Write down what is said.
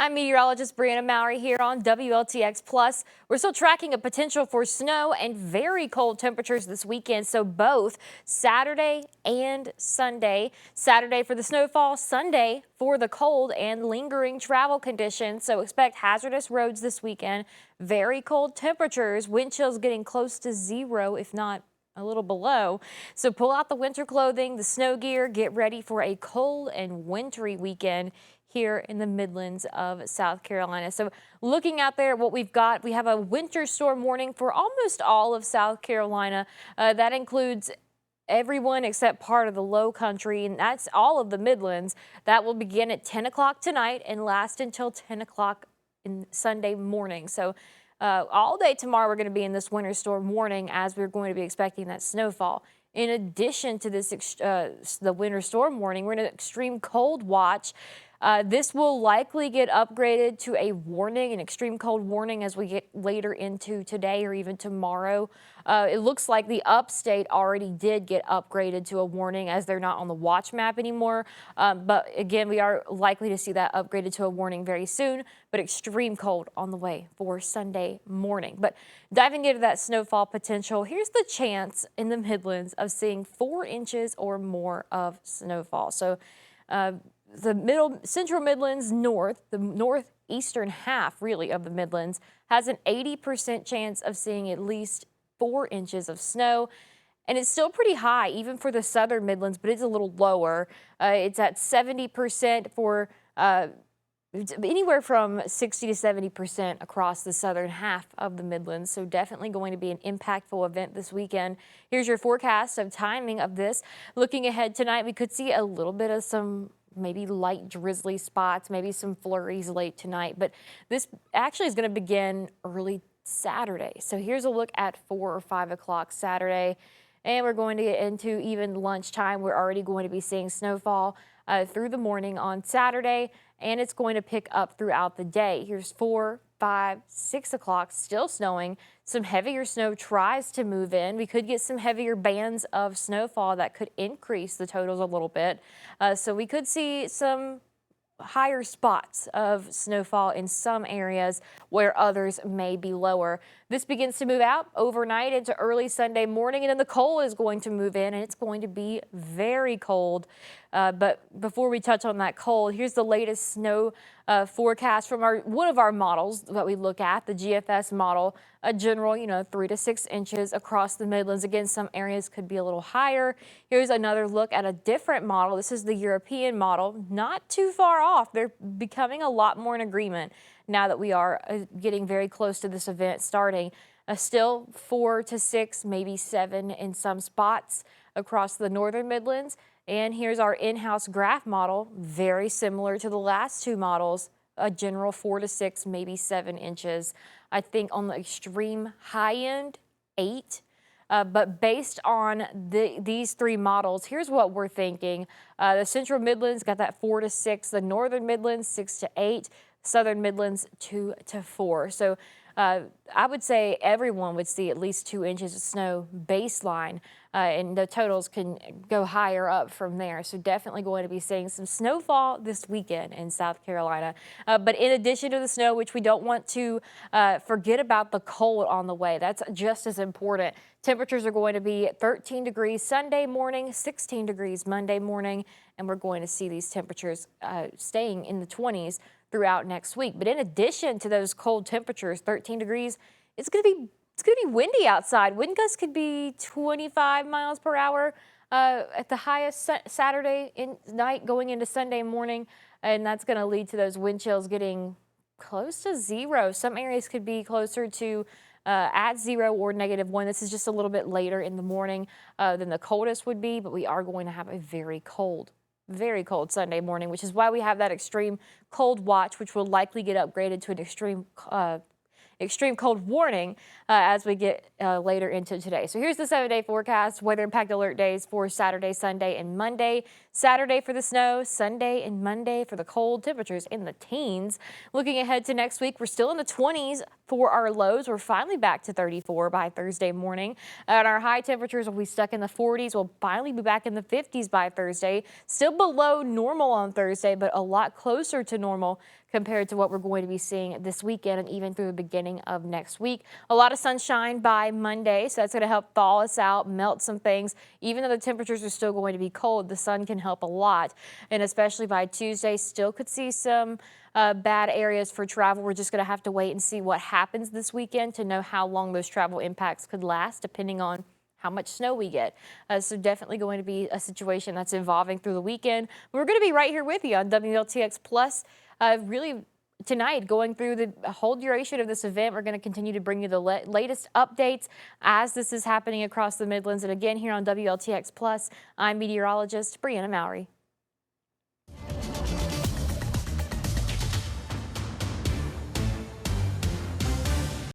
I'm meteorologist Brianna Mowry here on WLTX Plus. We're still tracking a potential for snow and very cold temperatures this weekend, so both Saturday and Sunday. Saturday for the snowfall, Sunday for the cold and lingering travel conditions. So expect hazardous roads this weekend, very cold temperatures, wind chills getting close to zero, if not a little below. So pull out the winter clothing, the snow gear, get ready for a cold and wintry weekend here in the Midlands of South Carolina. So looking out there, what we've got, we have a winter storm warning for almost all of South Carolina. That includes everyone except part of the low country, and that's all of the Midlands. That will begin at 10 o'clock tonight and last until 10 o'clock in Sunday morning. So all day tomorrow we're going to be in this winter storm warning as we're going to be expecting that snowfall. In addition to this, the winter storm warning, we're in an extreme cold watch. This will likely get upgraded to a warning, an extreme cold warning, as we get later into today or even tomorrow. It looks like the upstate already did get upgraded to a warning as they're not on the watch map anymore. But again, we are likely to see that upgraded to a warning very soon, but extreme cold on the way for Sunday morning. But diving into that snowfall potential, here's the chance in the Midlands of seeing 4 inches or more of snowfall. So the central Midlands north, the northeastern half really of the Midlands, has an 80% chance of seeing at least 4 inches of snow. And it's still pretty high even for the southern Midlands, but it's a little lower. It's at 70% for anywhere from 60 to 70% across the southern half of the Midlands. So definitely going to be an impactful event this weekend. Here's your forecast of timing of this. Looking ahead tonight, we could see a little bit of some maybe light drizzly spots, maybe some flurries late tonight, but this actually is going to begin early Saturday. So here's a look at 4 or 5 o'clock Saturday, and we're going to get into even lunchtime. We're already going to be seeing snowfall through the morning on Saturday, and it's going to pick up throughout the day. Here's 4, 5, 6 o'clock, still snowing. Some heavier snow tries to move in. We could get some heavier bands of snowfall that could increase the totals a little bit. So we could see some higher spots of snowfall in some areas where others may be lower. This begins to move out overnight into early Sunday morning, and then the cold is going to move in, and it's going to be very cold. But before we touch on that cold, here's the latest snow forecast from one of our models that we look at, the GFS model. A general, 3 to 6 inches across the Midlands. Again, some areas could be a little higher. Here's another look at a different model. This is the European model, not too far off. They're becoming a lot more in agreement now that we are getting very close to this event starting. Still 4 to 6, maybe 7 in some spots across the northern Midlands. And here's our in-house graph model, very similar to the last 2 models. A general 4 to 6, maybe 7 inches. I think on the extreme high end, 8. But based on these 3 models, here's what we're thinking. The central Midlands got that 4 to 6, the northern Midlands 6 to 8, southern Midlands 2 to 4. So I would say everyone would see at least 2 inches of snow baseline, and the totals can go higher up from there. So definitely going to be seeing some snowfall this weekend in South Carolina. But in addition to the snow, which we don't want to forget about the cold on the way. That's just as important. Temperatures are going to be 13 degrees Sunday morning, 16 degrees Monday morning, and we're going to see these temperatures staying in the 20s throughout next week. But in addition to those cold temperatures, 13 degrees, it's going to be windy outside. Wind gusts could be 25 miles per hour at the highest Saturday night going into Sunday morning, and that's going to lead to those wind chills getting close to zero. Some areas could be closer to at 0 or -1. This is just a little bit later in the morning than the coldest would be, but we are going to have a very cold Sunday morning, which is why we have that extreme cold watch, which will likely get upgraded to an extreme cold warning as we get later into today. So here's the 7-day forecast. Weather impact alert days for Saturday, Sunday, and Monday. Saturday for the snow, Sunday and Monday for the cold. Temperatures in the teens. Looking ahead to next week, we're still in the 20s for our lows. We're finally back to 34 by Thursday morning. And our high temperatures will be stuck in the 40s. We'll finally be back in the 50s by Thursday. Still below normal on Thursday, but a lot closer to normal compared to what we're going to be seeing this weekend and even through the beginning of next week. A lot of sunshine by Monday, so that's going to help thaw us out, melt some things. Even though the temperatures are still going to be cold, the sun can help a lot. And especially by Tuesday, still could see some bad areas for travel. We're just going to have to wait and see what happens this weekend to know how long those travel impacts could last, depending on how much snow we get. So definitely going to be a situation that's evolving through the weekend. We're going to be right here with you on WLTX Plus, really tonight, going through the whole duration of this event. We're going to continue to bring you the latest updates as this is happening across the Midlands. And again, here on WLTX Plus, I'm meteorologist Brianna Mowry.